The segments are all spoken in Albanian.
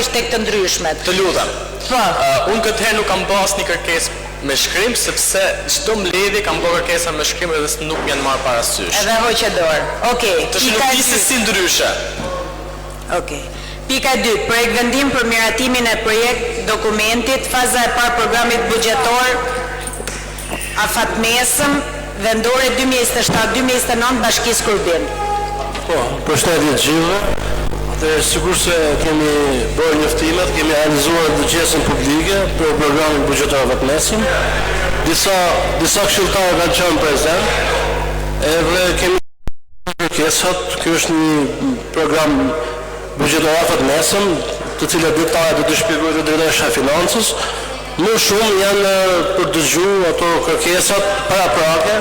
normalisht tek të ndryshmet. Të lutem. Po. Unë këtë herë nuk kam pas një kërkesë me shkrim, sepse çdo mbledhje kam bërë kërkesa me shkrim edhe nuk më janë marrë parasysh. Edhe hoqë dorë. Okej. Të shënoj se si ndryshe. Okej. Pika 2. Projekt vendim për miratimin e projekt dokumentit, faza e parë programit buxhetor afatmesëm vendore 2027-2029 Bashkisë Kurbin. Po, përshëndetje të gjithëve. Dhe sikur se kemi bërë njoftimet, kemi realizuar dëgjesën publike për programin buxhetor afatmesëm. Disa këshilltarë kanë qenë prezent, edhe kemi kërkesat. Ky është një program buxhetor afatmesëm, të cilat detajat do të shpjegojë drejtoresha e financës. Më shumë janë për dëgjuar ato kërkesat paraprake,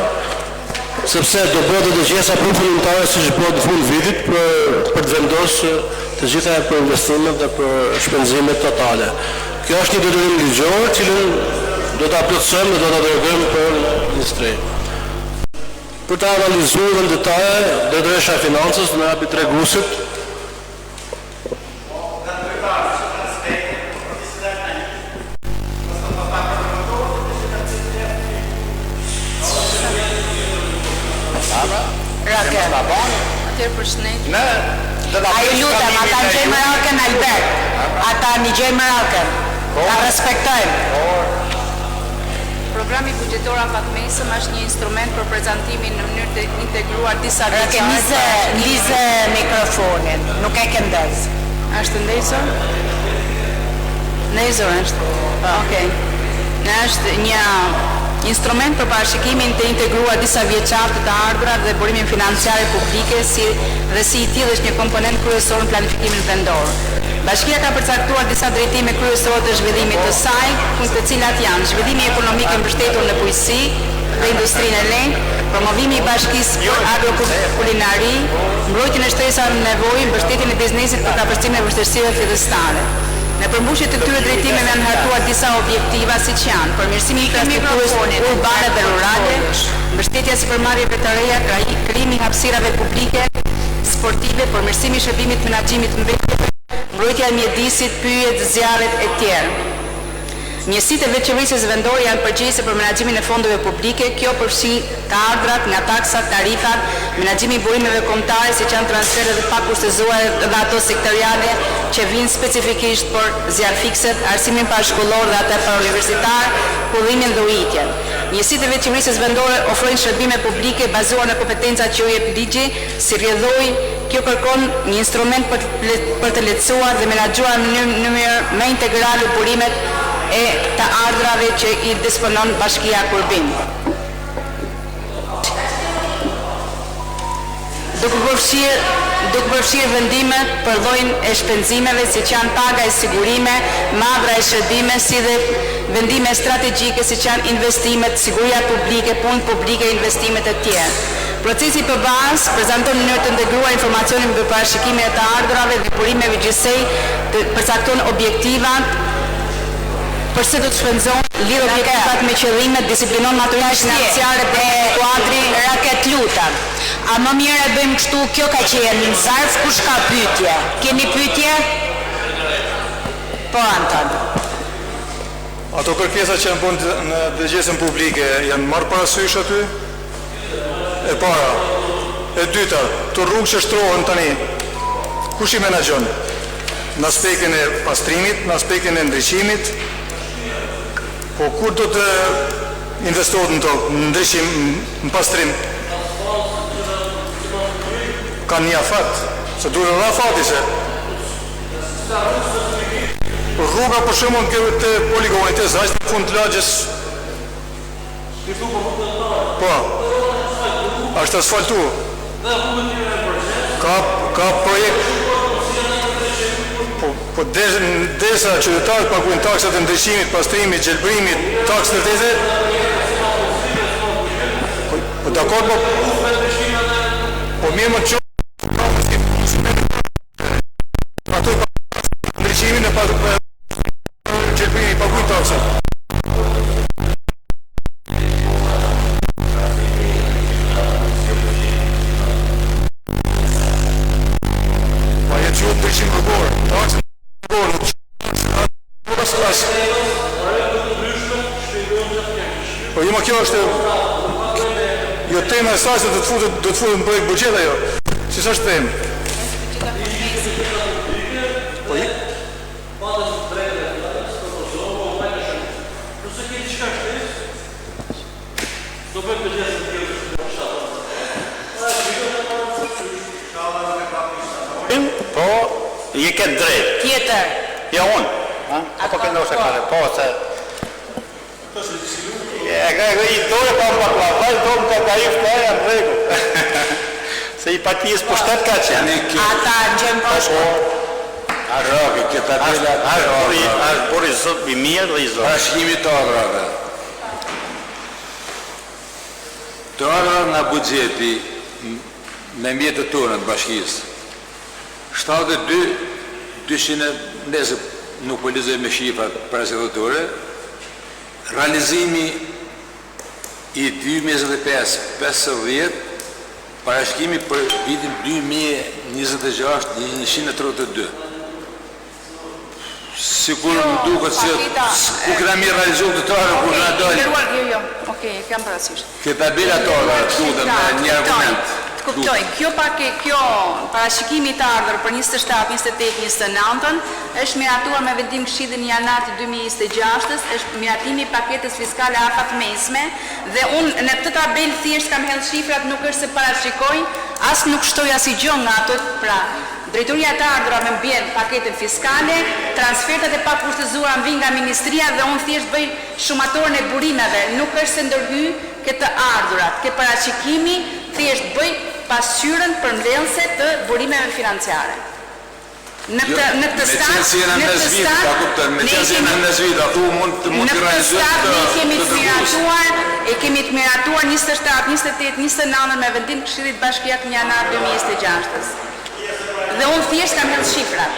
sepse do bëhet dëgjesa përfundimtare siç bëhet në fund vitit për të vendosur të gjitha për investimet dhe për shpenzimet totale. Kjo është një detyrim ligjor, cilën do ta plotësojmë dhe do ta dërgojmë për ministri. Për të analizuar në detaje, drejtoresha e financës në hapi treguesit. Atër përshëndetje. A ju lutem, ata në gjejmë rakën Albert. Ata në gjejmë rakën. Ta respektojmë. Programi buxhetor afatmesëm është një instrument për prezantimin në mënyrë të integruar disa vjeçare. Lize mikrofonin, nuk e këndez. Është ndezur? Ndezur është. Okej. Është një instrument për parashikimin të integruar disa vjeçare të ardhurat dhe burimin financiare publike dhe si i tillë është një komponent kryesor në planifikimin vendor. Bashkia ka përcaktuar disa drejtime kryesore të zhvillimit të saj, të cilat janë zhvillimi ekonomik i mbështetur në bujqësi dhe industrinë e lehtë, promovimi i bashkisë për agrokulinari, mbrojtjen e shtresave në nevojë, mbështetjen e biznesit për kapacitetin e vështirësive fillestare. Në përmbushje të këtyre drejtimeve janë hartuar disa objektiva siç janë përmirësimi i infrastrukturës urbane dhe rurale, mbështetja sipërmarrjeve të reja, krijimi i hapësirave publike, sportive, përmirësimi i shërbimit menaxhimit të mbetjeve, mbrojtja e mjedisit, pyjet, zjarret e tjerë. Njësitë e veçërisë vendore janë përgjegjëse për menaxhimin e fondeve publike, kjo përfshi të ardhurat nga taksat, tarifat, menaxhimi i burimeve kombëtare siç janë transferet dhe pakushtëzuara dhe ato sektoriale që vijnë specifikisht për zjarfikset, arsimin parashkollor dhe atë parauniversitar, kurrimin dhe ujitjen. Njësitë e veçërisë vendore ofrojnë shërbime publike bazuar në kompetencat që u jep ligji, si rrjedhoi. Kjo kërkon një instrument për të lehtësuar dhe menaxhuar në mënyrë më integrale burimet e të ardhrave që i disponon Bashkia Kurbin. Duke përfshirë vendimet për llojin e shpenzimeve siç janë paga e sigurime, madhra e shërbime, si dhe vendime strategjike siç janë investimet, siguria publike, punë publike, investimet e tjera. Procesi për bazë prezanton në mënyrë të integruar informacionin për parashikimin e të ardhurave dhe burimeve gjithsej, përcakton objektivat përse do të shpenzohen, lidh objektivat me qëllimet, disiplinon natyrën financiare dhe kuadri. Raket lutem. A më mirë e bëjmë kështu, kjo ka qenë në zarf, kush ka pyetje? Keni pyetje? Po, Anton. Ato kërkesa që janë bërë në dëgjesën publike janë marrë parasysh aty? E para. E dyta, të rrugë që shtrohen tani, kush i menaxhon? Në aspektin e pastrimit, në aspektin e ndriçimit, po kur do të investohet në to, në ndriçim, në pastrim? Ka një afat, se duhet në afati se. Rruga për shembull të poligonit të Zajt në fund të lagjës. Po. Është asfaltu. Ka projekt. Po derisa qytetarët paguajnë taksat e ndriçimit, pastrimit, gjelbrimit, taksat e tjera. Po dakord, po mirë më çon. Ato ndriçimin e gjelbrimit paguajnë taksat. Pa e qëtë ndryqim rrugor, taksat rrugor, Jo, më kjo është jo tema e saj se do të futet në projekt buxhet ajo. Si s'është temë? Po, je ke drejt. Tjetër. Ja unë. Apo ke ndoshe kare, po se... I dore pa më baklava, i dore më ka kaif të e në regu. Se i partijës po shtet ka qenë. Ata në gjemë poshtë. A rogi, këta tila... A bori zot i mirë dhe i zot. Bashkimi të ardhërave. Të ardhërave nga buxheti me mjetët tonë të bashkisë. 72, 200, nëse nuk po lexoj me shifrat parasetore, realizimi i 2025-50, parashkimi për vitin 2026 132. Sigur më duket se ku kena mirë realizuar të tërë kur na dalë. Jo. Okej, kam parasysh. Këtë tabela tonë duhet me një argument. Kuptoj, kjo parashikimi i të ardhur për 27, 28, 29 është miratuar me vendim Këshillin në janar të 2026, është miratimi i paketës fiskale afat mesme dhe unë në këtë tabel thjesht kam hedhur shifrat, nuk është se parashikoj, as nuk shtoj asgjë nga ato, pra Drejtoria të ardhura me mbjen paketën fiskale, transfertat e pakushtëzuara vijnë nga ministria dhe unë thjesht bëj shumatorën e burimeve, nuk është se ndërhyj këtë ardhurat, këtë parashikimi thjesht bëj pasqyrën përmbledhëse të burimeve financiare. Në këtë stat, ne kemi të miratuar 27, 28, 29 me vendim të Këshillit Bashkiak në janar 2026. Dhe unë thjesht kam hedhur shifrat.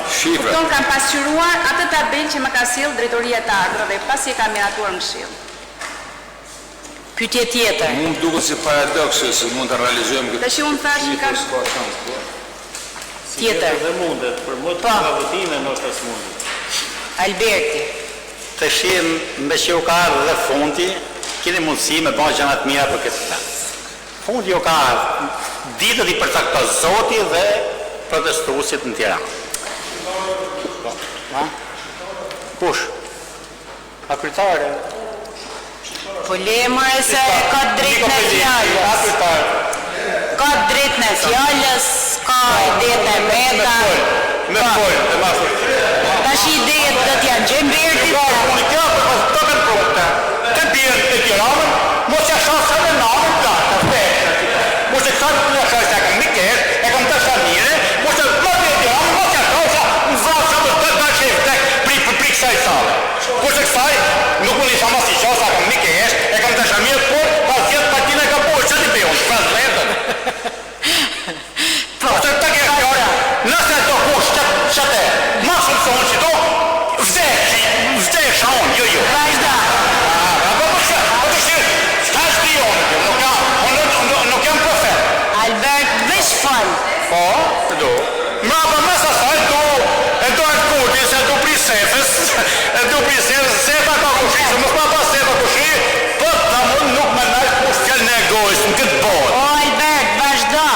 Kupton, kam pasqyruar atë tabel që më ka sjell Drejtoria e të ardhurave pasi e kam miratuar në Këshill. Pyetje tjetër. Mund duket si paradoks se mund të realizojmë këtë. Tash unë thash që kam Tjetër. Dhe mundet, për më të ka votime në është asë mundet. Alberti. Të shimë me që u ka ardhë dhe fundi, keni mundësi me bëjë gjanat mira për këtë të. Fundi u ka ardhë, ditët i përcakton Zoti dhe protestuesit në Tiranë. Kush? A kryetare? Po lemër e se ka drejt në fjallës. Ka drejt në fjallës, ka idete e meta. Me folë, dhe masë. Ta shi idejet dhe t'janë Gjemberti. Të kanë produkte. Të bjerë të Tiranën, mos e shasë edhe namën të mos e shasë të shasë e kam Mikesh, e kam të Shamire, mos e më të Tiranën, mos e shasë në vrasë të të qefte pri kësaj sale. Mos e kësaj, nuk unë i shamas i shasë e kam Mikesh, e kam të Shamire, por pas jetë partine ka bojë, që t'i bejon, shpras letën. Ose të ke fjore, nëse do kush që te, ma shumë se unë që do, vdesha unë, jo. Vajzda. Nuk jam profet. Albert, vesh fal. Po, do. Ma për mes asaj e do e kurti, se do pri sefës, sefa ka kushi, se mos ma pas sefa kushi, për të mund nuk me najtë kush fjell në egoist në këtë botë. O, Albert, vazhda.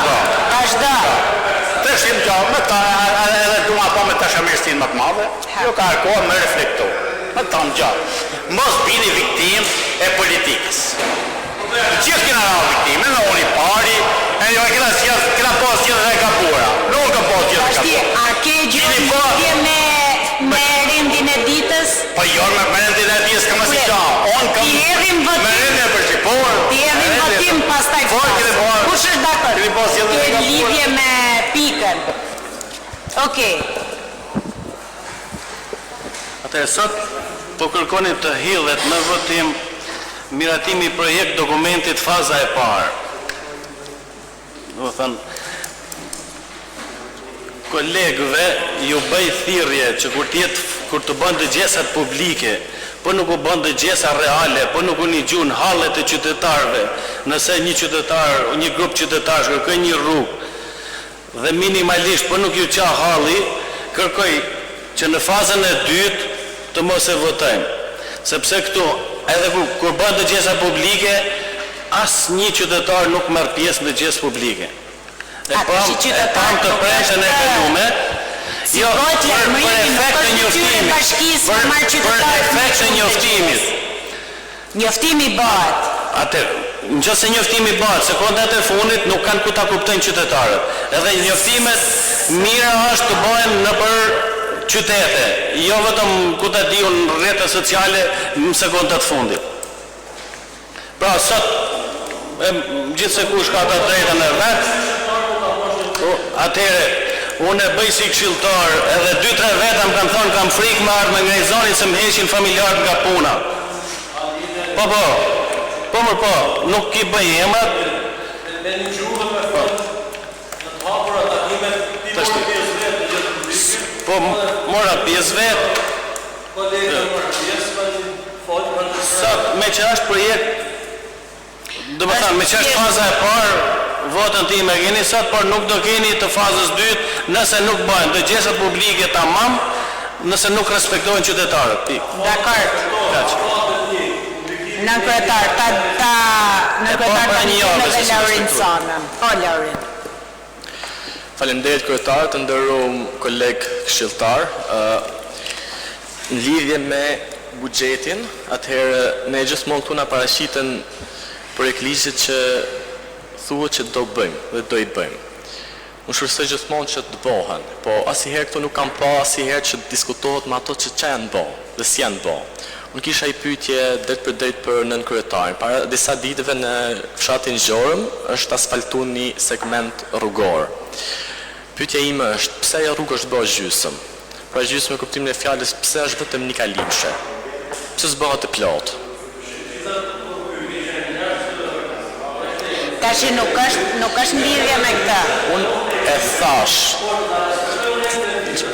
Të shimë gjallë, me ta, edhe du ma po me të shamirësin më të madhe, jo ka arkohë me reflektu, me ta në gjallë. Mos bini viktim e politikës. Gjithë kina ra viktime, në unë i pari, e jo e kina pas gjithë dhe ka pura. Nuk ka pas gjithë dhe ka pura. A ke gjithë me rendin e ditës? Pa jo, me rendin e ditës ka më si gjallë. Ti edhim votim. Me rendin e përqipor. Ti edhim votim pas taj pas. Kush është dakor? Ke lidhje me pikën. Okej. Atëherë sot po kërkoni të hidhet me votim miratimi projekt dokumentit faza e parë. Do thënë, kolegëve ju bëj thirrje që kur të bën dëgjesat publike, po nuk u bën dëgjesa reale, po nuk u një gjun hallet e qytetarëve, nëse një qytetar, një grup qytetarësh kërkoj një rrugë dhe minimalisht po nuk ju qa halli, kërkoj që në fazën e dytë të mos e votojmë, sepse këtu edhe kur bën dëgjesa publike, asnjë qytetar nuk merr pjesë në dëgjes publike. E pam të preshën e kalume, jo, për efekt të njoftimit. Njoftimi bëhet. Nëse njoftimi bëhet, sekondat e fundit nuk kanë ku ta kuptojnë qytetarët. Edhe njoftimet mira është të bëhen nëpër qytete, jo vetëm ku ta diun rrjetet sociale në sekondat e fundit. Pra sot gjithse kush ka të drejtën e vet, atëre unë e bëj si këshilltar, edhe 2-3 veta më kanë thonë kam frikë më ardhmë nga i zoni se më heqin familjarët nga puna. Po, nuk i bëj emrat. Po, mora 5 vet. Sot, me që është projekt, do më thamë, me që është faza e parë, votën ti me keni sot, por nuk do keni të fazës 2 nëse nuk bëjnë dëgjesat publike tamam, nëse nuk respektojnë qytetarët. Dakor. Në kryetar, në kryetar të njëme dhe Laurin Sanën. Po, Laurin. Faleminderit kryetar, të nderuar koleg këshilltar. Në lidhje me buxhetin, atëherë ne gjithmonë këtu na paraqiten projekt ligjit që thuhet që do bëjmë dhe do i bëjmë. Unë shpresoj gjithmonë që të bëhen, po asnjëherë këtu nuk kam pa asnjëherë që diskutohet me ato që janë bë dhe si janë bë. Unë kisha i pyetje drejt për drejt për nën kryetarin. Para disa ditëve në fshatin Gjorëm është asfaltuar një segment rrugor. Pyetja ime është pse ajo rrugë është bërë gjysmë? Pra gjysmë me kuptimin e fjalës pse është vetëm një kalimshe? Pse s'bëhet e plotë? Tash nuk është lidhje me këtë. Unë e thash.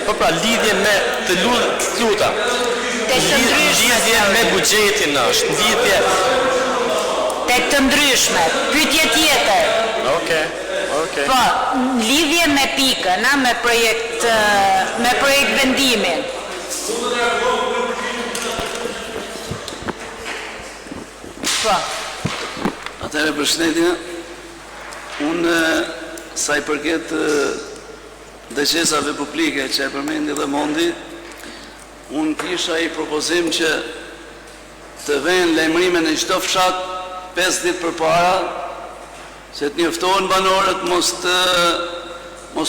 Po pra lidhje me të luta. Lidhje me buxhetin është, lidhje tek të ndryshme. Pyetje tjetër. Okej. Po, lidhje me pikën, me projekt vendimin. Po. Atëherë përshëndetje. Unë sa i përket dëgjesave publike që e përmendi dhe Mondi, unë kisha i propozim që të vënë lajmërimin e çdo fshat 5 ditë përpara, se të njoftohen banorët mos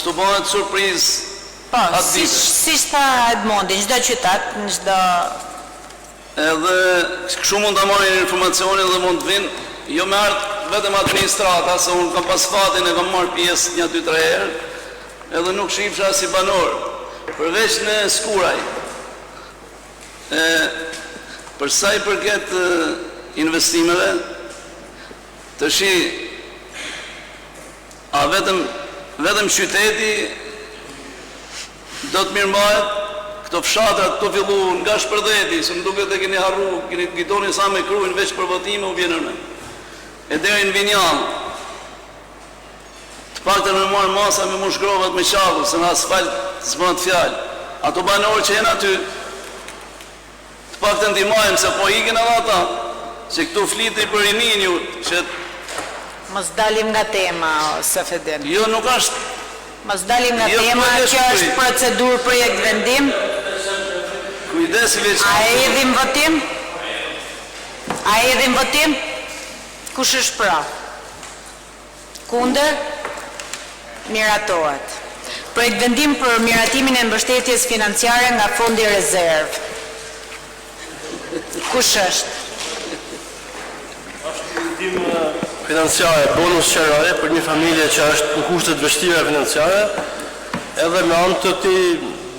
të bëhet surprizë. Po, si tha Edmondi, çdo qytet, çdo edhe kështu mund ta marrin informacionin dhe mund të vinë jo me ardh vetëm administrata, se unë kam pas fatin e kam marrë pjesë 1-2-3 herë, edhe nuk shifsha si banor, përveç në Skuraj. Për sa i përket investimeve, të shi a vetëm qyteti do të mirëmbahet, këto fshatrat të fillu nga Shpërdheti, se më duket e keni harru, keni gjitoni sa me krujnë veç për votime u vjenën me. E deri në Vinjan, të pak të nërmojnë masa me mushgrovat me qaku, se në asfalt s'bënë të fjallë. Ato banorë që jenë aty, të pak të ndimajmë, se po ikin edhe ata, që këtu fliti për rinin ju, që... Mos dalim nga tema, Safedin. Jo, nuk është... Mos dalim nga tema, që është procedur projekt vendim. Kujdesi veç... A e edhim votim? Kush është pra? Kundër? Miratohet. Projekt vendim për miratimin e mbështetjes financiare nga fondi rezerv. Kush është? Është vendim financiare, bonus qerare për një familje që është në kushtet vështira financiare, edhe me anë të ti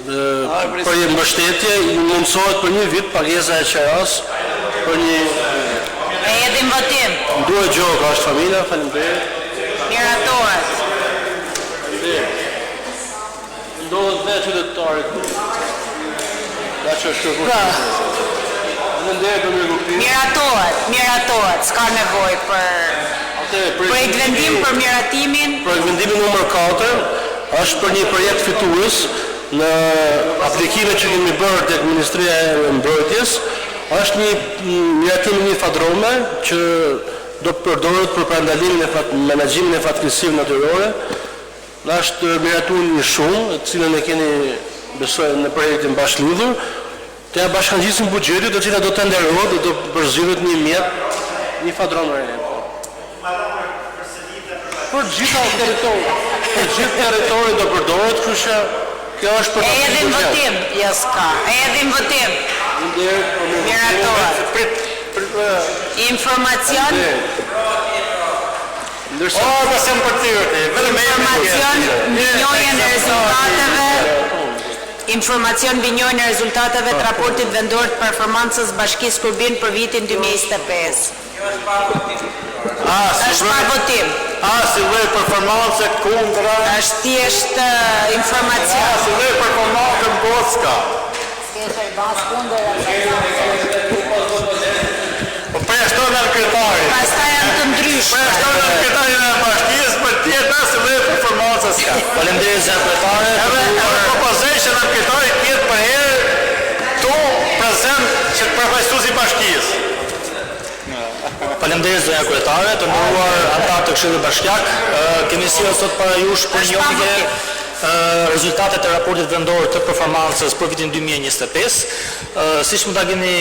për një mbështetje i mundësohet për një vit pagesa e qeras për një... E edhim votim. Duhet gjohë ka është familja, faleminderit. Miratohet. Ndohet dhe qytetarit. Da që është kërkur. Miratohet, s'ka nevoj për projekt vendim për miratimin. Projekt vendimi numër 4 është për një projekt fitues në aplikime që kemi bërë tek Ministria e Mbrojtjes, Është një miratim një fadrome që do të përdoret për parandalimin e menaxhimin e fatkeqësive natyrore. Na është miratuar një shumë, të cilën e keni besoj në projektin bashkëlidhur, të ja bashkangjisim buxhetit, të cilat do të nderohet dhe do përzidhet një mjet, një fadron re. Për gjitha territori do përdoret, kështu që kjo është për Edhim votim, jo s'ka. Edhim votim. Miratohet. Informacion. Informacion mbi njohjen e rezultateve. Informacion mbi njohjen e rezultateve të raportit vendor të performancës Bashkisë Kurbin për vitin 2025. Është pa votim. Si lloj performance kundra. Është thjesht informacion. Si lloj performance Bocka. Po përshton në kryetari. Pastaj janë të ndryshme. Përshton në kryetarin e bashkisë për tjetër si lloj performance ska. Faleminderit sekretare. Edhe propozojnë në kryetari tjetër për herë tu prezant që përfaqësuesi i bashkisë. Faleminderit zonja kryetare, të nderuar anëtar të Këshillit Bashkiak, kemi sjellë sot para jush për njohje rezultatet e raportit vendor të performancës për vitin 2025. Siç mund ta keni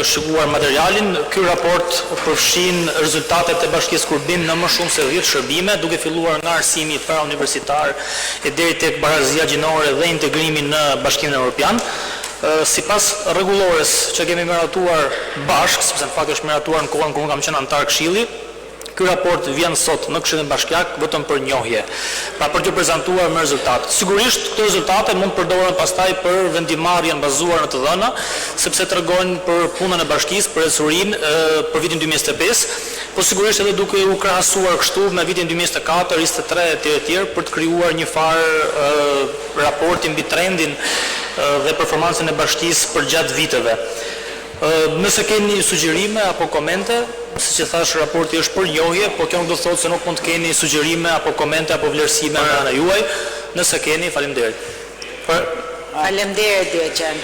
shikuar materialin, ky raport përfshin rezultatet e Bashkisë Kurbin në më shumë se 10 shërbime, duke filluar nga arsimi parauniversitar e deri tek barazia gjinore dhe integrimi në Bashkimin Evropian. Sipas rregullores që kemi miratuar bashkë, sepse në fakt është miratuar në kohën kur kam qenë antar Këshilli, ky raport vjen sot në Këshillin Bashkiak vetëm për njohje, pra për të prezantuar me rezultate. Sigurisht këto rezultate mund përdoren pastaj për vendimarrjen bazuar në të dhëna, sepse tregojnë për punën e bashkisë, për ecurinë për vitin 2025, po sigurisht edhe duke u krahasuar kështu me vitin 2024, 23 etj për të krijuar një farë raporti mbi trendin dhe performancën e bashkisë për gjatë viteve. Nëse keni sugjerime apo komente, siç e thash, raporti është për njohje, po kjo nuk do të thotë se nuk mund të keni sugjerime apo komente apo vlerësime nga ana juaj. Nëse keni, faleminderit. Faleminderit Dieqen.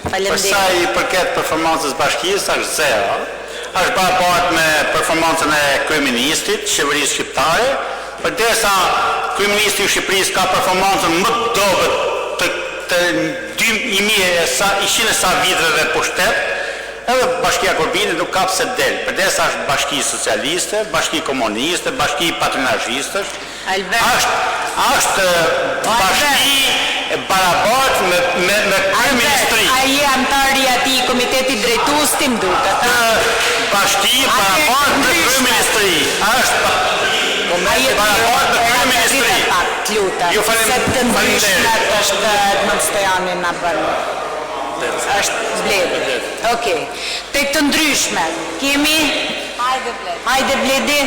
Për sa i përket performancës bashkisë, është zero. Është barabartë me performancën e kryeministit, qeverisë shqiptare, përderisa kryeministi i Shqipërisë ka performancën më të dobët të 100 sa viteve pushtet, edhe Bashkia Kurbinit nuk ka pse del, përderisa është bashki socialiste, bashki komuniste, bashki patronazhistësh, është bashki e barabartë me kryeministri. Ai antari i atij komiteti drejtues tim duket. Bashki barabartë me kryeministri. Është barabartë me kryeministri. Ju falenderoj. Është më Stojani na bën. Është Bledi. Okej. Tek të ndryshme kemi Hajde Bledi.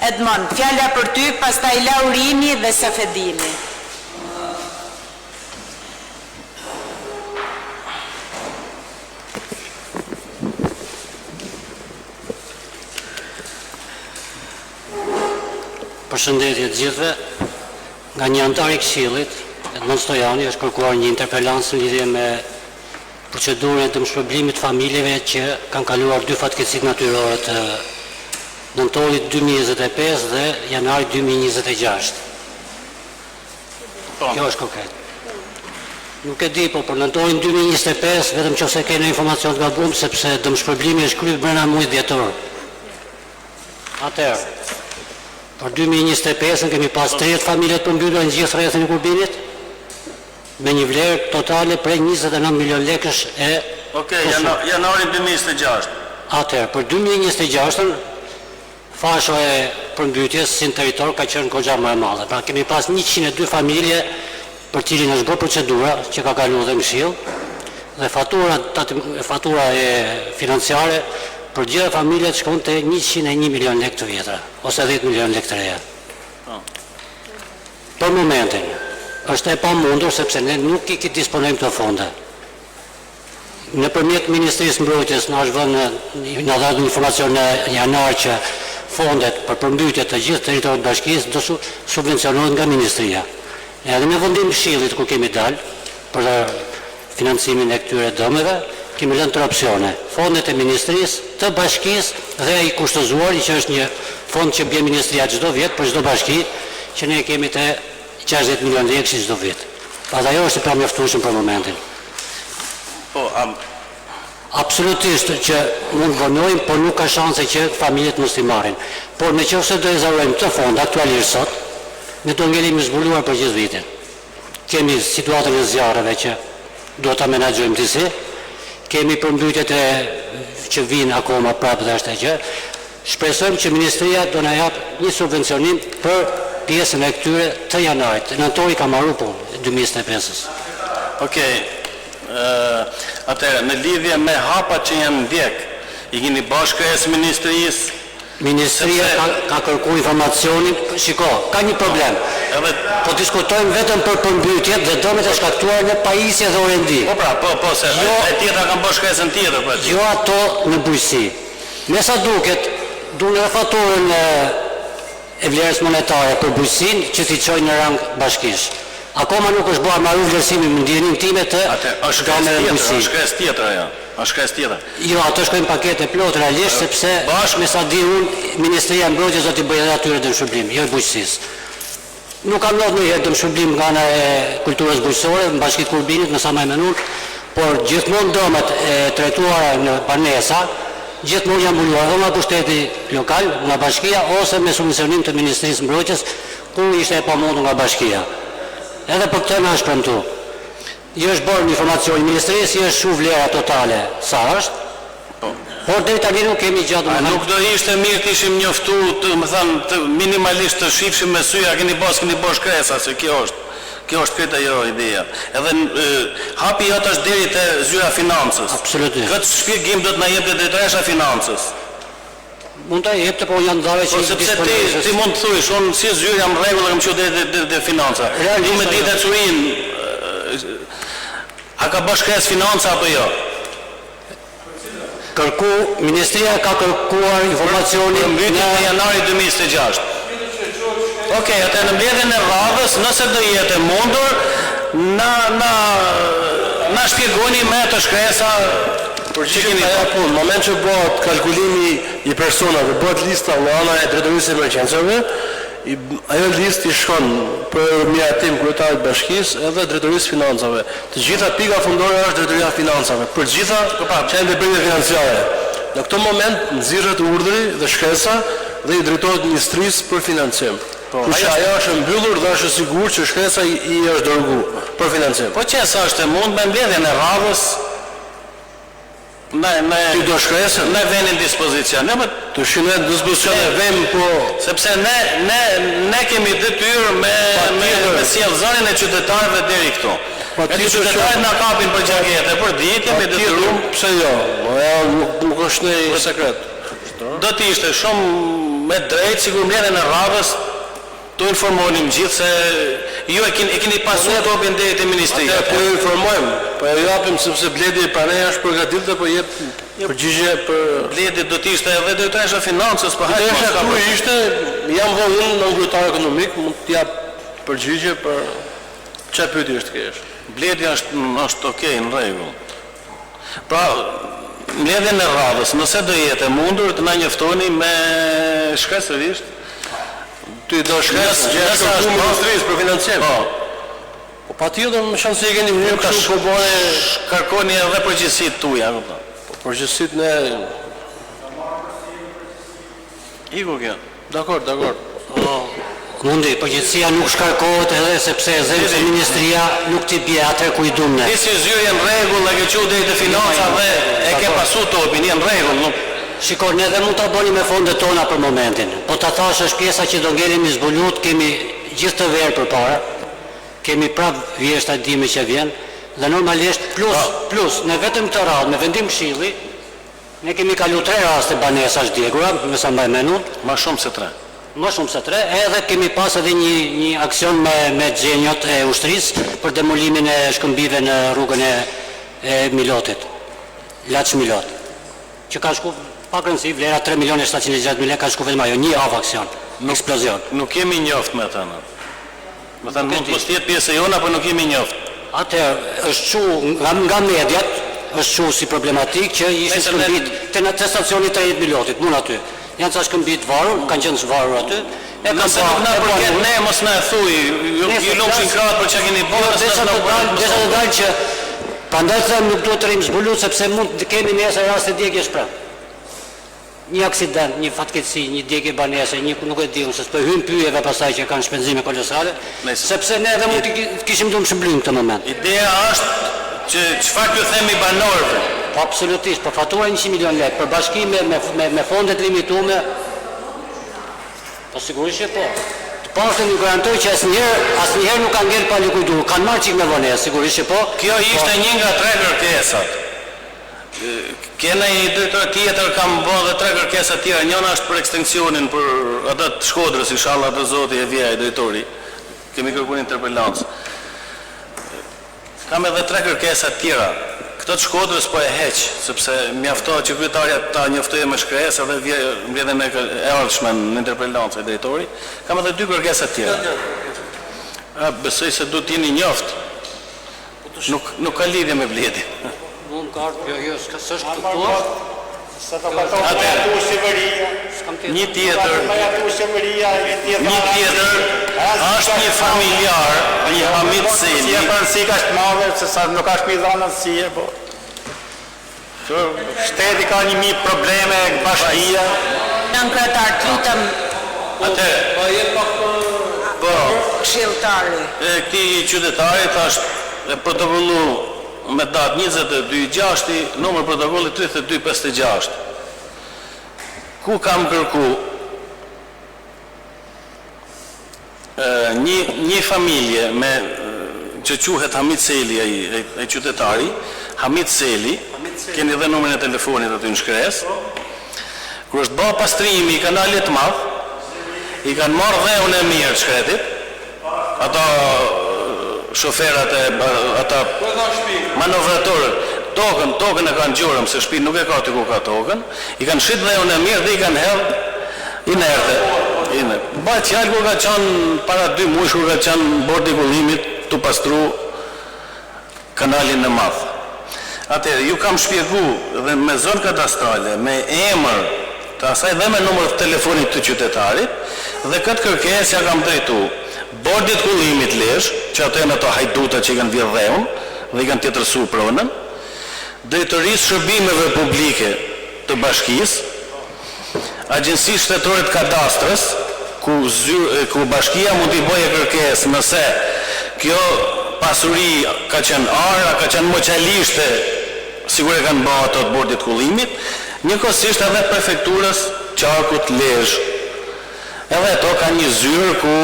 Edmond, fjala për ty, pastaj Laurini dhe Safedini. Përshëndetje të gjithëve. Nga një antar i Këshillit, Edmond Stojani, është kërkuar një interpelancë në lidhje me procedurën e dëmshpërblimit familjeve që kanë kaluar 2 fatkeqësi natyrore të nëntorit 2025 dhe janarit 2026. Kjo është konkret. Nuk e di, po për nëntorin 2025, vetëm nëse keni informacion të gabuar, sepse dëmshpërblimi është kryer brenda muajit dhjetor. Atëherë, për 2025 kemi pas 30 familje të përmbytur në gjithë rrethin e Kurbinit, me një vlerë totale prej 29 milion lekësh e... Okej, janarin 2026. Atëherë, për 2026-ën, fasho e përmbytjes si në territor ka qenë goxha më e madhe. Pra kemi pas 102 familje për cilin është bërë procedura që ka kaluar dhe në Këshill, dhe fatura e financiare për gjitha familjet shkon të 101 milion lekë të vjetra, ose 10 milion lekë të reja. Për momentin, është e pamundur sepse ne nuk i disponojmë të fonde. Nëpërmjet Ministrisë Mbrojtjes na është vënë na dhënë informacion në janar që fondet për përmbytje të gjithë territorit bashkisë do subvencionohen nga ministria. Edhe në vendim Këshillit kur kemi dalë për financimin e këtyre dëmeve, kemi lënë 3 opsione. Fondet e ministrisë, të bashkisë dhe i kushtëzuari që është një fond që bje ministria çdo vit për çdo bashki, që ne kemi të 60 milionë lekë si çdo vit. Pas ajo është pra mjaftueshëm për momentin. Absolutisht që mund vonojmë, por nuk ka shanse që familjet mos i marrin. Por nëse do ezarojmë këtë fond aktualisht sot, ne do ngelim zbuluar për gjithë vitin. Kemi situatën e zjarreve që do ta menaxhojmë disi, kemi përmbytjet që vinë akoma prapë dhe është e gjë. Shpresojmë që Ministria do na jap një subvencionim për pjesën e këtyre të janarit. Nëntori ka marrë punë 2025-s. Okej. Atëherë, në lidhje me hapat që janë ndjek, i keni bashkëkrijës ministrisë. Ministria ka kërkuar informacionin, shiko, ka një problem. Po diskutojmë vetëm për përmbytjet dhe dëmet e shkaktuar në pajisje dhe orendi. Po, se e tjetra kanë bashkëkrijën tjetër. Jo ato në bujqësi. Me sa duket, duhen refatorën e vlerës monetare për bujqësinë që t'i çojnë në rang bashkish. Akoma nuk është bërë marrë vlerësimi më ndjenim time të gameve dhe bujqësi. Është kres tjetër ajo. Është kres tjetër. Jo, ato shkojnë pakete plot realisht sepse me sa di unë Ministria e Mbrojtjes do t'i bëjë atyre dëmshpërblim, jo bujqësisë. Nuk kam ndodhur ndonjëherë dëmshpërblim nga ana e kulturës bujqësore në Bashkinë Kurbinit, në sa më menur, por gjithmonë dëmet e trajtuara në banesa, gjithmonë janë mbuluar edhe nga pushteti lokal, nga bashkia ose me subvencionim të Ministrisë së Mbrojtjes, ku ishte e pamundur nga bashkia. Edhe për këtë na është premtuar. I është bërë një informacion ministrisë, i është shu vlera totale sa është, por deri tani nuk kemi gjatë. Nuk do ishte mirë të ishim njoftu, të minimalisht të shifshim me sy, a keni bosh kresa, se kjo është këtë ajo ideja. Edhe hapi jot është deri te zyra financës. Absolutisht. Këtë shpjegim do të na jepte drejtoresha financës. Mund ta jepte, po janë dhave që sepse ti mund të thuish, unë si zyrë jam rregull dhe kam qenë deri financa. Ju me ditë çurin a ka bashkëkrijës financa apo jo? Ministria ka kërkuar informacionin në janarit 2026. Okej, atë në mbledhjen e radhës, nëse do jetë e mundur, na shpjegoni me të shkresa përgjigjem ajo punë. Në moment që bëhet kalkulimi i personave, bëhet lista nga ana e drejtorisë së emergjencave, ajo listë i shkon për miratim kryetarit bashkisë edhe drejtorisë financave. Të gjitha pika fundore është drejtoria financave, për gjitha që janë ndërprerje financiare. Në këtë moment nxirret urdhri dhe shkresa dhe i drejtohet ministrisë për financim. Kurse ajo është mbyllur dhe është sigurt që shkresa i është dërguar për financim. Po çesa është e mund me mbledhjen e radhës Ti do shkresën? Ne veni në dispozicion. Të shinohet në dispozicion e vem, po... Sepse ne kemi detyrë me sjellëzërin e qytetarëve deri këtu. Edhe qytetarët na kapin për xhakete, për ditë kemi detyrë. Pse jo? Nuk është një sekret. Do të ishte shumë me drejtë sikur mbledhjen e radhës të informonim gjithë se ju e keni pasur topin deri te ministria. Po ju informojmë, po ju japim sepse bledi para ne është përgatitur po jep përgjigje për bledi do të ishte edhe drejtoresha financës, po hajde mos ka. Ku ishte? Jam vënë në ngritar ekonomik, mund të jap përgjigje për çfarë pyetje është kjo. Bledi është okay, në rregull. Pra, mbledhjen e radhës, nëse do jetë e mundur të na njoftoni me shkresërisht. Ty do shkres që është ministrisë për financim. Po patjetër më shansë e keni mënyrë kështu po bëre kërkoni edhe përgjegjësitë tuaja, kupton. Po përgjegjësitë ne Iku kjo. Dakor. Mundi, përgjithësia nuk shkarkohet edhe sepse zëri se ministria nuk t'i bie atë ku i duam ne. Nëse zyrja në rregull, e ke qenë deri te financa dhe e ke pasur topin, në rregull, nuk Shikoj, ne dhe mund të bëni me fondet tona për momentin, po të thash është pjesa që do ngelemi zbulut, kemi gjithë të verë për para, kemi prap vjeshta dime që vjen, dhe normalisht plus, në vetëm të radhë, me vendim këshilli, ne kemi kalu 3 raste banesash djegura, me sa mbaj menut. Ma shumë se 3. Më shumë se 3, edhe kemi pas edhe një aksion me xhenjot e ushtrisë për demolimin e shkëmbive në rrugën e Milotit, Laç Milot, që ka shku pak rëndësi, vlera 3.760.000 lekë, ka shku vetëm ajo, një avë aksion, eksplozion. Nuk kemi njoft me të në. Me thënë mund të mos jetë pjesë e jona, për nuk kemi njoft. Atëherë, është që nga mediat, është shu si problematik që ishin shkëmbit të stacionit 30 miliotit, mun aty. Janë ca shkëmbit varur, kanë qenë zvarur aty. Nëse nuk na përket ne, mos na e thuj, ju lomshin krahat për çka keni bërë, Desa të dalë që prandaj them nuk duhet të rrim zbulut sepse mund të kemi nesër rast të djegje shpreh. Një aksident, një fatkeqësi, një djegje banese, një nuk e di unë se s'po hyn pyjeve pastaj që kanë shpenzime kolosale, sepse ne edhe mund të kishim dhënë shëmblim këtë moment. Ideja është që çfarë ju themi banorëve. Po absolutisht, po fatura 100 milion lekë për bashkime me fondet limitume. Po sigurisht që po. Të pastë ju garantoj që asnjëherë nuk kanë ngel pa likuidur. Kanë marrë çik me vonë, sigurisht që po. Kjo ishte një nga 3 kërkesat. Kena një drejtor tjetër kam bërë dhe 3 kërkesa tjera. Njëna është për ekstensionin për atë të Shkodrës, inshallah të zoti e vjej drejtori. Kemi kërkuar interpelancë. Kam edhe 3 kërkesa tjera. Këtë të Shkodrës po e heq, sepse mjaftohet që kryetarja ta njoftojë me shkresë dhe mbledhen e ardhshme në interpelancë e drejtori. Kam edhe 2 kërkesa tjera. Besoj se du t'jeni njoft. Nuk ka lidhje me Bledin. Mund ka ardhur, jo, s'është këtu. Një tjetër është një familjar, një Hamid Seli. Si ka është madhe, se sa nuk është mi dhana si e, po. Shteti ka 1000 probleme, bashkia. Janë kryetar, tutëm këshilltari. Këti qytetarit është protokollu me datë 22/6, numër protokolli 3256. Ku kam kërku një familje që quhet Hamid Seli, ai qytetari, Hamid Seli, keni dhe numrin e telefonit aty në shkres. Kur është bërë pastrimi i kanalit të madh, i kanë marrë dheun e mirë të shkretit. Ata shoferat e ata manovratorët, tokën e kanë gjurëm se shtëpi nuk e ka ty ku ka tokën, i kanë shit dheun e mirë dhe i kanë hedhë inerte. Bëjt fjallë ku ka qenë para 2 muaj kur ka qenë bordi kullimit të pastru kanalin e madh. Atëherë ju kam shpjegu dhe me zonë kadastrale, me emër të asaj dhe me numër të telefonit të qytetarit, dhe këtë kërkesë ja kam drejtu bordit kullimit Lezhë, që ato janë ato hajduta që i kanë vjedhë dheun dhe i kanë tjetërsu pronën, drejtorisë shërbimeve publike të bashkisë, Agjencisë Shtetore të Kadastrës, ku bashkia mund t'i bëjë kërkesë nëse kjo pasuri ka qenë ara, ka qenë moqalishte, sigur e kanë bëhë ato të bordit kullimit, njëkohësisht edhe prefekturës Qarkut Lezhë. Edhe ato ka një zyrë ku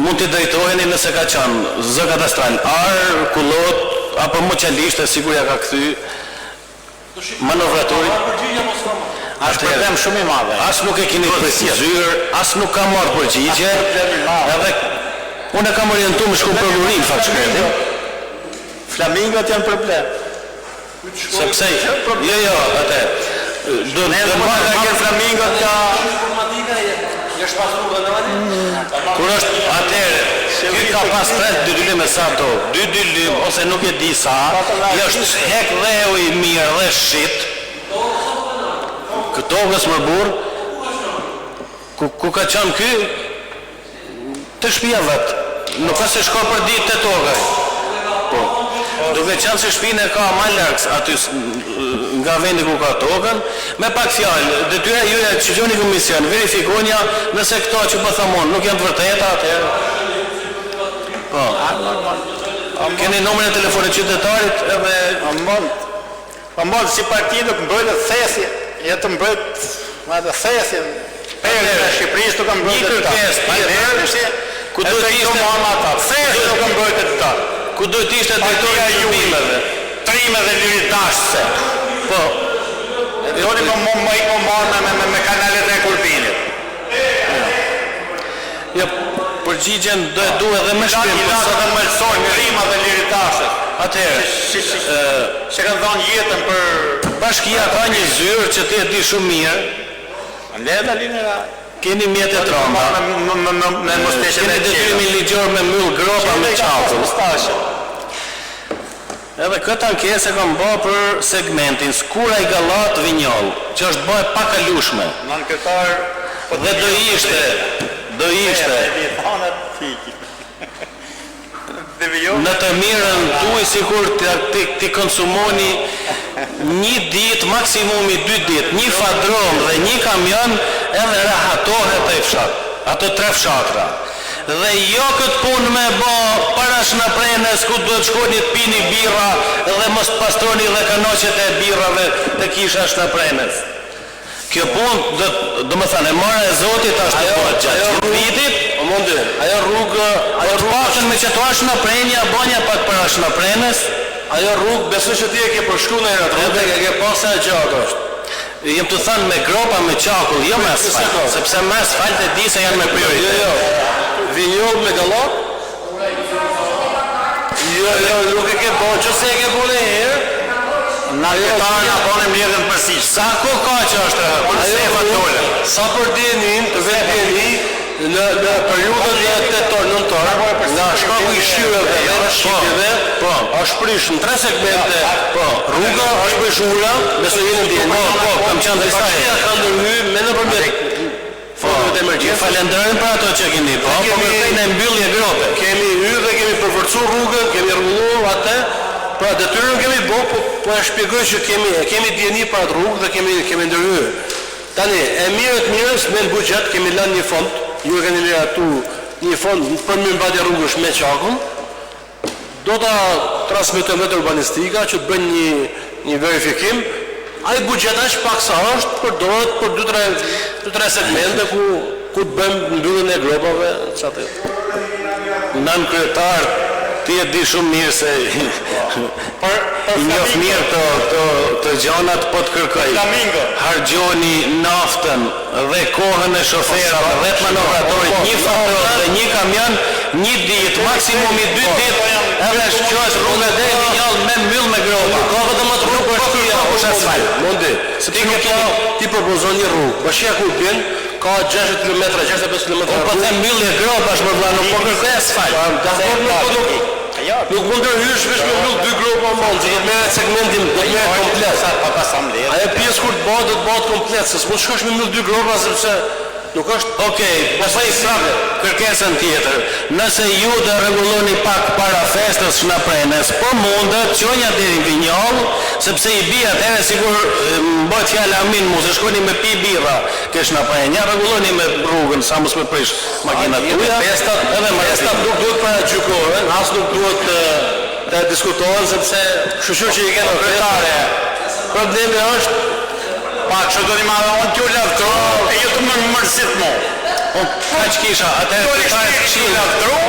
mund t'i drejtojeni nëse ka qenë zë kadastral arë, kullot, apo moqalishte, sigur ja ka këthy manovratori. Ashtë problem shumë i madhe. As nuk e keni zyrë, as nuk ka marrë përgjigje, edhe unë e kam orientu me shku prokurim fakt shkretin. Flamingot janë problem. Sepse, jo, atë. Do marrë Nga flamingot ka... Kur është atëre, ky ka pas 3 dylim e sa to, 2 dylim ose nuk e di sa, i është hek dheu i mirë dhe shit, këto gësë mërbur, ku ka qënë ky, të shpia vetë, nuk ka se shko për ditë të tokaj. Po, duke qënë se shpine ka ma lërkës aty nga vendi ku ka tokën, me pak fjallë, detyra juja që gjoni komision, verifikonja nëse këto që po thamon, nuk janë të vërteta atëherë. Po, keni numrin e telefonit qytetarit edhe... Amon, si parti nuk mbrojtë thesi, jetë mbrojtë thesi, përën e Shqipërisë nuk mbrojtë të ta. Ku do të ishte ku do të ishte drejtori i shërbimeve, trime dhe liridashse. Po. Doni më marrë me kanalet e Kurbinit. Ja, përgjigjen do e du edhe me shkrim. Dhe mëlsor, trima dhe liridashse. Atëherë, që kanë dhënë jetën për... Bashkia ka një zyrë që ti e di shumë mirë. Leda linera. Keni mjetë e tromba. Keni detyrimin ligjor me myll gropa me qafën. Edhe këtë ankesë kam bë për segmentin Skura i Gallat Vinjoll, që është bë e pakalueshme. Nënkretar Dhe do ishte në të mirën tuaj sikur ti konsumoni një ditë, maksimumi 2 ditë, një fadron dhe një kamion edhe rahatohet ai fshat. Ato 3 fshatra. Dhe jo këtë punë me bo para shnaprenës ku duhet shkoni të pini birra dhe mos pastroni dhe kanoqet e birrave të kisha shnaprenës. Kjo punë, do më thënë, e marë e Zotit ashtë të bëhet gjatë vitit, ajo rrugë, pasën me që të ashtë në prenja, bonja pak për ashtë në prenës, ajo rrugë, besoj që ti e ke përshkru në herë, edhe e ke pasë e gjatë është. Jem të thënë me gropa, me qakull, jo me asfalt, sepse me asfalt e di se janë me prioritet. Jo, Vinjoll me Gallat? Jo, nuk e ke bërë, që se e ke bërë e herë? Na këtarë nga bone mjedhen përsish. Sa ko ka që është për sefa dole? Sa për djenin, të vetë djeni, në periudën e tetor-nëntor, nga shkaku i shqyreve dhe shqipjeve, është prish në 3 segmente, rruga është prish ura, beso jenë në djeni. Kam qënë disa e. Bashkia ka ndërhy me në përmjet fondeve të emergjencë. Falenderojmë për ato që keni, po me në mbyllje grope. Kemi hyrë dhe kemi përvërcu rrugën, kemi rrullu atë, pra detyrën kemi bo, po e shpjegoj që kemi djeni për atë rrugë dhe kemi ndërhyrë. Tani, e mirës me në buxhet kemi lanë një fond, ju e keni miratu një fond për mirëmbajtje rrugësh me qakun, do ta transmetojmë vetë urbanistika që të bëjnë një verifikim, ai buxhet aq pak sa është përdoret për 2-3 segmente ku të bëjmë mbylljen e gropave, çfarë. Nën kryetar, ti e di shumë mirë se i njoh mirë të gjanat po të kërkoj. Hargjoni naftën dhe kohën e shoferave dhe të manovratorit, një fadron dhe një kamion, një ditë, maksimumi 2 ditë, edhe shqohet rruga dhe Vinjoll me mbyll me gropa. Ka vetëm atë rrugë për shtyja, është asfalt. Mondi, sepse ti propozon një rrugë, bashkia ku bën ka 60 km, 65 km. Po them mbyllje gropash për vllai, nuk po kërkoj asfalt. Nuk mund të hysh vesh me mbyll 2 gropa mund, që me segmentin do të merr komplet. Ajo pjesë kur të bëhet do të bëhet komplet, se s'mund shkosh me mbyll 2 gropa sepse nuk është. Okej, pastaj sape kërkesën tjetër. Nëse ju do rregulloni pak para festës shnaprenës, po mundet qonja deri në Vinjoll, sepse i bie atëherë sigur bëhet fjala amin mos e shkoni me pi birra ke shnaprenja, rregulloni me rrugën sa mos me prish makinat tuaja. Festat nuk duhet para gjykohen, as nuk duhet të diskutohen sepse kështu që i kanë kryetare. Problemi është pa që do një marrë unë t'ju lavdru e ju të më mërësit mu. Ka që kisha, atëherë kryetare të këshilë lavdru,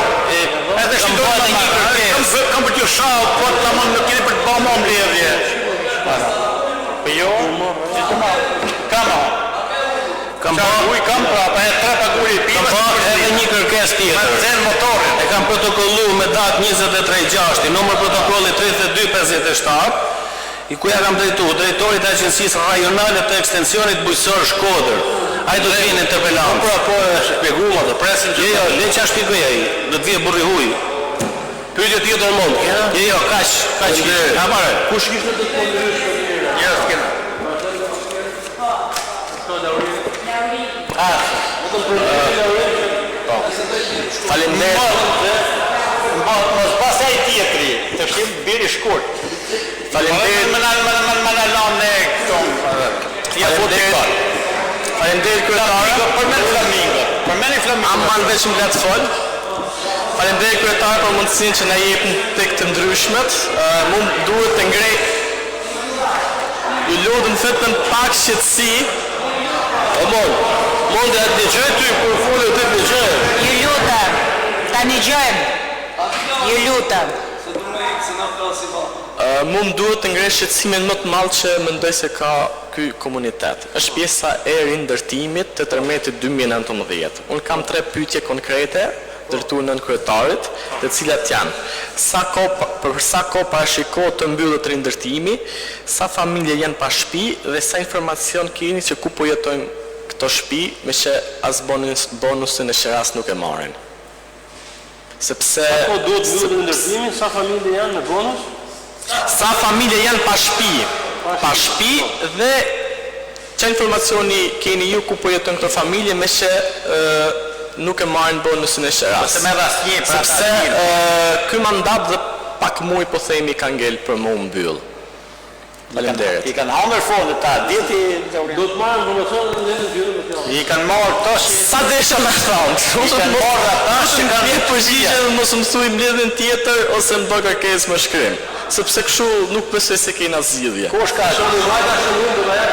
edhe që do të një kërkesë. Kam për t'ju shau, po të më nuk keni për të bëmë më mbledhje. Për jo, që të marrë. Kam pra, pa e 3 paguri i piva. Kam pa edhe një kërkesë tjetër. E kam protokollu me datë 23/6, numër protokolli 3257, i ku ja kam drejtorit e Agjencisë Rajonale të Ekstensionit Bujqësor Shkodër. Ai do të vinë interpelant. Po e shpjeguam atë, presim që jo, le ç'a shpjegoj ai, do të vijë burri huj. Pyetje tjetër mund. Jo, kaq. Ha marrë. Kush kishte të kundërshtë? Jo, s'kena. Faleminderit. Mos pasaj tjetri, të shim biri shkurt. Faleminderit. Më në lanë e këto. Faleminderit kryetare. Përmeni flamingo. Amman veçim le të fol. Faleminderit kryetare për mundësinë që na jepni tek të ndryshmet. Mund duhet të ngrej. Ju lutem vetëm pak shqetësi. Mund të dëgjoj ty kur folë të dëgjoj. Ju lutem, ta dëgjojmë. Ju lutem. Mund duhet të ngrej shqetësimin më të madh që mendoj se ka ky komunitet. Është pjesa e rindërtimit të tërmetit 2019. Unë kam 3 pyetje konkrete ndërtuar nën kryetarit, të cilat janë: për sa kohë parashikohet të mbyllet rindërtimi, sa familje janë pa shtëpi dhe sa informacion keni që ku po jetojnë këto shtëpi, me që as bonusin e Sheras nuk e marrin. Sepse Po duhet mbyllet rindërtimi, sa familje janë me bonus? Sa familje janë pa shtëpi? Pa shtëpi dhe që informacioni keni ju ku po jeton këto familje me që nuk e marrin bonusin e sheras? Sepse ky mandat dhe pak muj po themi ka ngel për mu mbyll. Faleminderit. I kanë hangër fondet ta, djeti Do të marrë informacionin dhe në gjithë me fjallë. i kanë marrë tash. Sa desha me thonë? I kanë marrë ata që kanë Vjet përgjigje dhe mos mësuj mbledhjen tjetër ose më do kërkesë më shkrim. Sepse kështu nuk besoj se kena zgjidhje. Kush ka? Shoni majta shëllim dhe da ja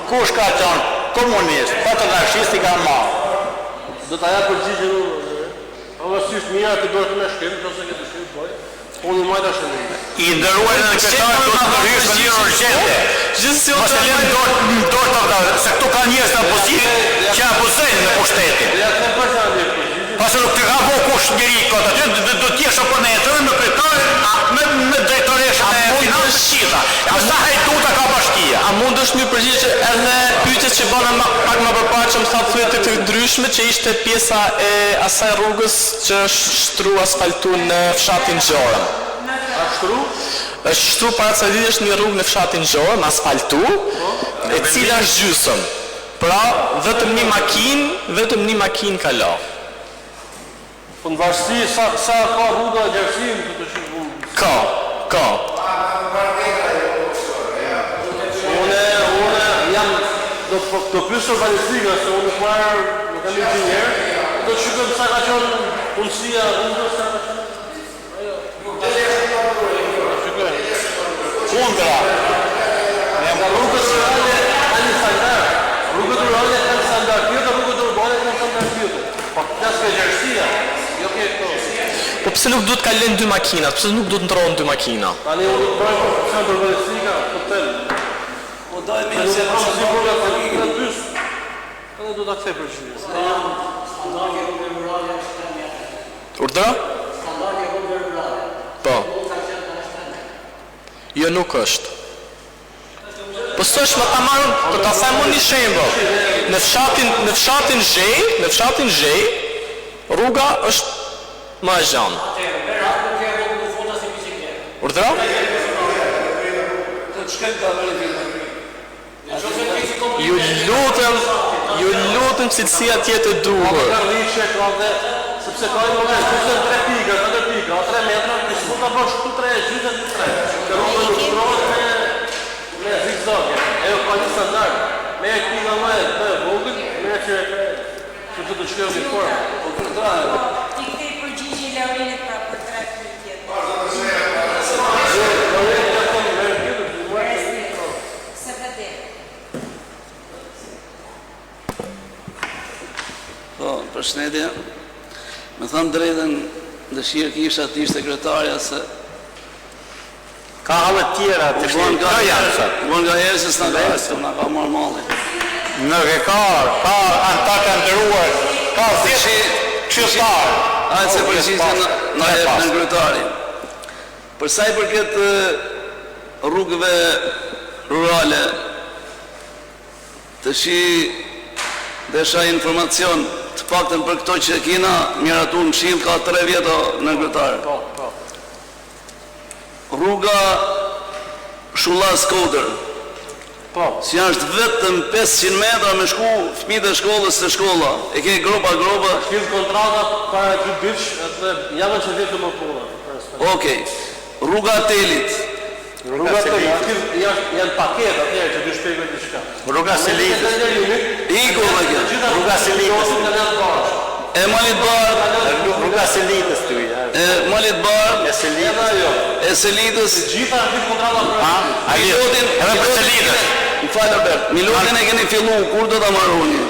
Kush ka qenë komunist, paternalisht i kanë marrë. Do ta ja përgjigje unë. Pavarësisht mira të dorë të me shkrim, ose këtë shkrim poj. Unë majta shëllim. I ndëruar në kryetar do të rrysh në një urgjente. Gjithsesi Mos e lëm dorë të se këtu ka njerëz në opozitë që abuzojnë në pushtetin. Ja të përshëndet. Pasë nuk të ka bo kush njëri këtë aty, do t'jesh oponentër me kryetar, me drejtoresha e financës qita. A sa hajduta ka bashkia? A mund është mi përgjigje edhe pyetjet që bëna pak më përpara që më tha thujet të ndryshme që ishte pjesa e asaj rrugës që është shtru asfaltu në fshatin Gjorëm. Është shtru para ca ditësh një rrugë në fshatin Gjorëm, asfaltu, e cila është gjysëm. Pra, vetëm një makinë ka la. Po në vazhësi sa ka rruga e gjerësim të të shqipun? Ka. Une jam do pysë urbanistika, se unë nuk marrë, nuk kam inxhinier, do të shqipëm sa ka qënë punësia rrugës, sa ka qënë? Kundra. Nga rrugës rurale ka një standard. Rrugët rurale ka një standard tjetër, rrugët urbane ka një standard tjetër. Po këtas ka gjerësia, jo ke këto. Po pse nuk duhet ka lënë dy makina? Pse nuk duhet ndrohen dy makina? Tani unë të bëjmë profesion të urbanistika, të telë. Po daj me Nuk se kam si burga të një në pysë, edhe du të akthej për qyri. Urdra? Po. Jo nuk është. Po s'është më ta marrën, të ta them unë një shembull. Në fshatin Zhej, rruga është më e gjanë. Urdra? Ju lutem cilësia tjetë e duhur. Sepse ka një moment, sepse në 3 pika, 4 pika, 3 metra, në s'mund të bësh këtu 3, gjytën të 3. Të rrugë nuk ndrohet me zigzage. Ejo ka një standard, me e pika më e të vogël, me e që të të shkjo një formë. I këtej përgjigje Laurinit pra për 3 pyetje. Se vete. Po, përshëndetje. Me thënë drejtën, dëshirë kisha të ishte sekretarja se ka halë tjera të shqipë. Bon nga herë se s'na ka të nga ka marrë malli. Nuk e ka anta të ndëruar, ka si qështar. Ajtë se përgjishtë në herë në kryetari. Përsa i përket rrugëve rurale, të shi desha informacion të paktën për këto që kina miratu në Këshill ka 3 vjeto në kryetare. Rruga Shullas-Kodër. Si është vetëm 500 metra me shku fëmijët e shkollës të shkolla. E ke gropa. Shkil kontrata para 2 bitch, edhe javën që vjetë më puna. Okej. Rruga Telit. Rruga Telit janë paket atëherë që dy shpjegoj diçka. Rruga Selitës. Iku dhe kjo. Rruga Selitës. E Malit Bar. Rruga Selitës ty. E Malit Bar. E Selitës. E Selitës. Gjitha në këtë kontrata për Milotin. Edhe për Selitës. Më falë Albert. Milotin e keni fillu, kur do ta marroni?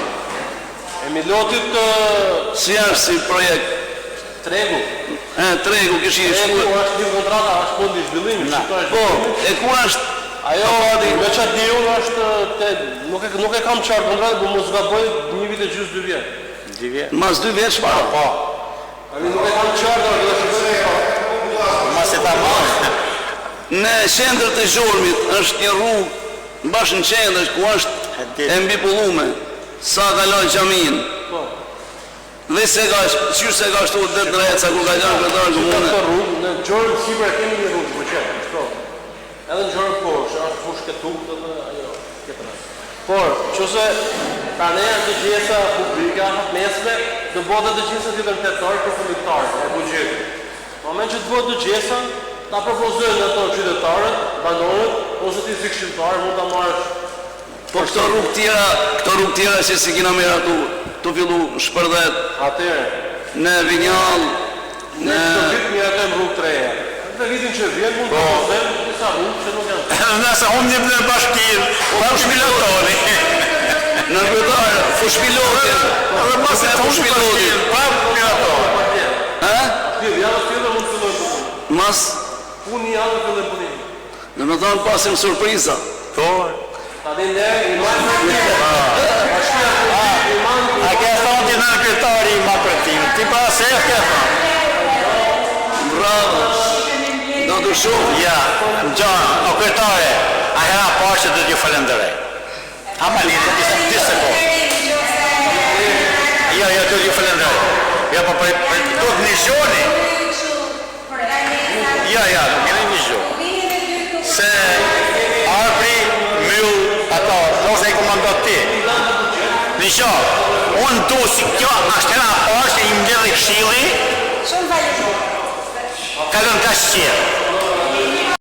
E Milotit Si është si projekt? Tregu. Tregu këshin Tregu është një kontrata, është fondi i zhvillimit. Po, e ku është? Ajo, me që di unë është, nuk e kam qarë kontratë, bu mos gaboj 1 vit e gjysë 2 vjetë. 2 vjetë. Mas 2 vjetë shpara? Po. Nuk e kam qarë, dhe shqipër. Mas e ta marë. Në qendër të Zhormit është një rrugë bashkë në qendër ku është e mbipullume sa kaloj xhamin. Dhe se ka shtu dhe të reca kur ka janë kryetar komune. Këtë rrugë, në Gjorën Sipër kemi një rrugë, për qëtë, edhe në Gjorën poshtë, është fushë ketuk dhe ajo, këtë rrugë. Por, qëse praneja të gjesa publika, mesme, të botë të gjesa të identitetarë për fundimtarë, e bugjetë. Në moment që të botë të gjesa, ta propozojnë në ato qytetarët, banorët, ose të zikshimtarë, mund të marrësh. Po këto rrugë tjera që si kina merë atu, të fillu Shpërdet, Atere, në Vinjall, në të vitë një atë rrugë të reja. Në vitin që vjetë mund të pozem, disa rrugë që nuk janë. Nëse unë një në bashkirë, pa shpilotoni. në kryetar, fushpilotin, Edhe mos e fushpilotin. pa shpilotoni. Ha? Tjërë, javës tjërë mund të fillojnë punim. Mas, Puni javë të fillojnë punim. në me thonë pasim surpriza. Po. Ta din dhe, A ke thonë që në kryetari i makretim, ti pa se e ke thonë. Bravo. Do të shumë. Ja, Gjon, o kryetare, a hera parë që do t'ju falenderej. Ama një, disë sekundë. Jo, do t'ju falenderej. Ja, po do të një gjoni. Ja, do t'jeni një gjoni. Se arbri, myll, ato, ose i komandot ti. Në qo, unë du si kjo është hera parë që i mbledhi këshilli, kalon ka shqirë.